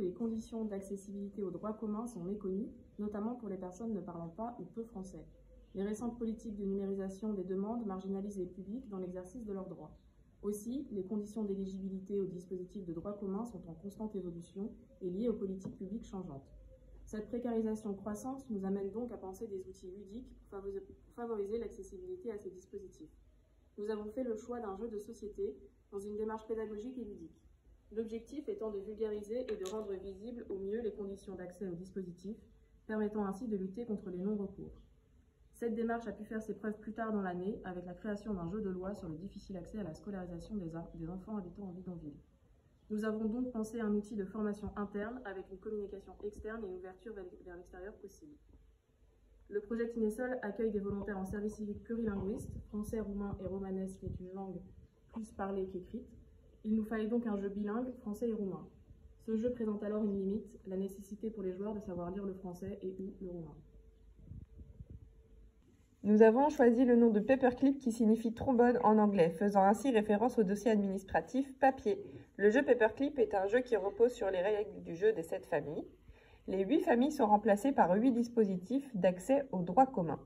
que les conditions d'accessibilité aux droits communs sont méconnues, notamment pour les personnes ne parlant pas ou peu français. Les récentes politiques de numérisation des demandes marginalisent les publics dans l'exercice de leurs droits. Aussi, les conditions d'éligibilité aux dispositifs de droit commun sont en constante évolution et liées aux politiques publiques changeantes. Cette précarisation croissante nous amène donc à penser des outils ludiques pour favoriser l'accessibilité à ces dispositifs. Nous avons fait le choix d'un jeu de société dans une démarche pédagogique et ludique. L'objectif étant de vulgariser et de rendre visibles au mieux les conditions d'accès aux dispositifs, permettant ainsi de lutter contre les non-recours. Cette démarche a pu faire ses preuves plus tard dans l'année avec la création d'un jeu de loi sur le difficile accès à la scolarisation des enfants habitant en bidonville. Nous avons donc pensé à un outil de formation interne avec une communication externe et une ouverture vers l'extérieur possible. Le projet Tinesol accueille des volontaires en service civique plurilinguistes, français, roumain et romanesque qui est une langue plus parlée qu'écrite. Il nous fallait donc un jeu bilingue, français et roumain. Ce jeu présente alors une limite, la nécessité pour les joueurs de savoir lire le français et ou le roumain. Nous avons choisi le nom de Paperclip qui signifie trombone en anglais, faisant ainsi référence au dossier administratif papier. Le jeu Paperclip est un jeu qui repose sur les règles du jeu des 7 familles. Les 8 familles sont remplacées par 8 dispositifs d'accès aux droits communs.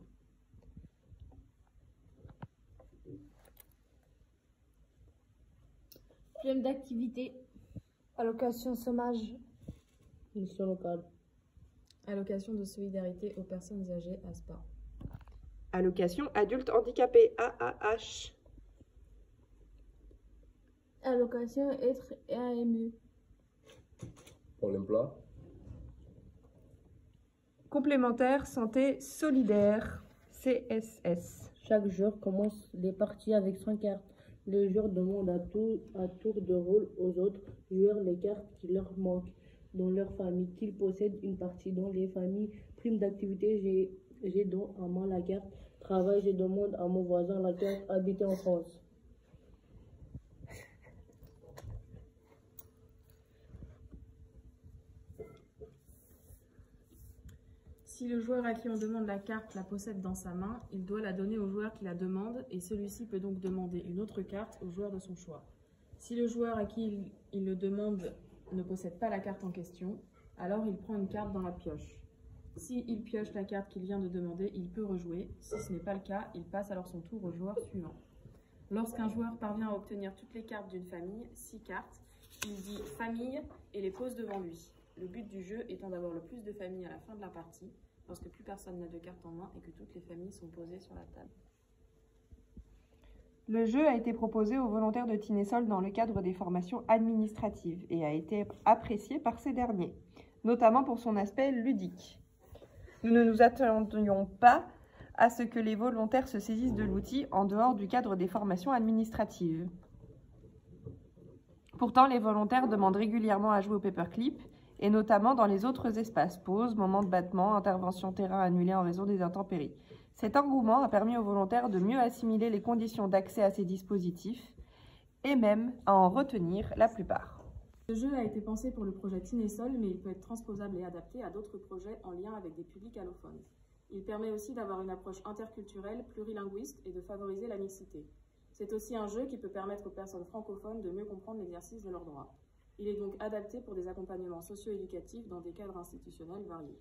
Prime d'activité. Allocation chômage. Mission locale. Allocation de solidarité aux personnes âgées, ASPA. Allocation adulte handicapé, AAH. Allocation être et AMU. Pour l'emploi. Complémentaire santé solidaire, CSS. Chaque jour commence les parties avec 100 cartes. Le joueur demande à tour de rôle aux autres joueurs les cartes qui leur manquent dans leur famille, qu'ils possèdent une partie dans les familles. Prime d'activité, j'ai dans à main la carte. Travail, je demande à mon voisin la carte. Habiter en France. Si le joueur à qui on demande la carte la possède dans sa main, il doit la donner au joueur qui la demande et celui-ci peut donc demander une autre carte au joueur de son choix. Si le joueur à qui il le demande ne possède pas la carte en question, alors il prend une carte dans la pioche. S'il pioche la carte qu'il vient de demander, il peut rejouer. Si ce n'est pas le cas, il passe alors son tour au joueur suivant. Lorsqu'un joueur parvient à obtenir toutes les cartes d'une famille, 6 cartes, il dit « famille » et les pose devant lui. Le but du jeu étant d'avoir le plus de familles à la fin de la partie, lorsque plus personne n'a de cartes en main et que toutes les familles sont posées sur la table. Le jeu a été proposé aux volontaires de Tinesol dans le cadre des formations administratives et a été apprécié par ces derniers, notamment pour son aspect ludique. Nous ne nous attendions pas à ce que les volontaires se saisissent de l'outil en dehors du cadre des formations administratives. Pourtant, les volontaires demandent régulièrement à jouer au Paperclip, et notamment dans les autres espaces, pause, moments de battement, intervention terrain annulée en raison des intempéries. Cet engouement a permis aux volontaires de mieux assimiler les conditions d'accès à ces dispositifs et même à en retenir la plupart. Ce jeu a été pensé pour le projet Tinesol, mais il peut être transposable et adapté à d'autres projets en lien avec des publics allophones. Il permet aussi d'avoir une approche interculturelle, plurilinguiste et de favoriser la mixité. C'est aussi un jeu qui peut permettre aux personnes francophones de mieux comprendre l'exercice de leurs droits. Il est donc adapté pour des accompagnements socio-éducatifs dans des cadres institutionnels variés.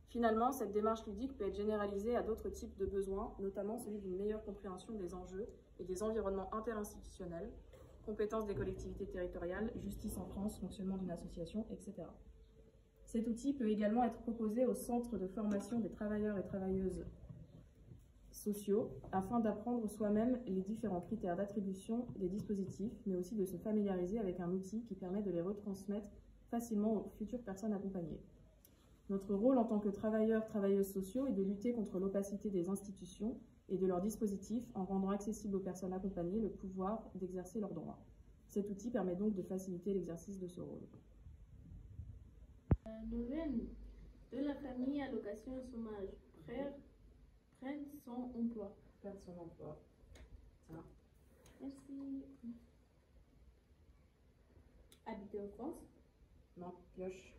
Finalement, cette démarche ludique peut être généralisée à d'autres types de besoins, notamment celui d'une meilleure compréhension des enjeux et des environnements interinstitutionnels, compétences des collectivités territoriales, justice en France, fonctionnement d'une association, etc. Cet outil peut également être proposé au centre de formation des travailleurs et travailleuses sociaux afin d'apprendre soi-même les différents critères d'attribution des dispositifs, mais aussi de se familiariser avec un outil qui permet de les retransmettre facilement aux futures personnes accompagnées. Notre rôle en tant que travailleurs, travailleuses sociaux est de lutter contre l'opacité des institutions et de leurs dispositifs en rendant accessible aux personnes accompagnées le pouvoir d'exercer leurs droits. Cet outil permet donc de faciliter l'exercice de ce rôle. Nouvelle de la famille allocation chômage. Prenne son emploi. Perdre son emploi. Ça. Merci. Habiter en France. Non, pioche.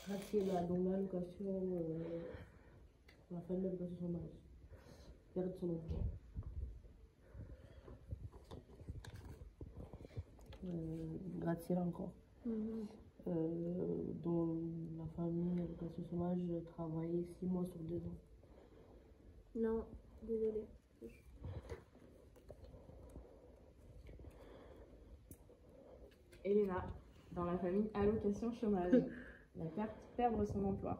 Ratier là, dans l'allocation, la fin de l'allocation chômage. Perdre son emploi. gratte-ciel encore. Dans la famille, allocation chômage, je travaillais 6 mois sur 2 ans. Non, désolée. Elena, dans la famille allocation chômage, la carte perdre son emploi.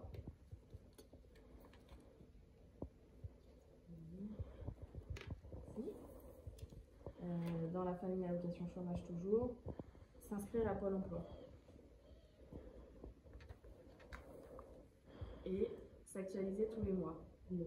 Dans la famille allocation chômage toujours, s'inscrire à Pôle emploi. Et s'actualiser tous les mois. Non.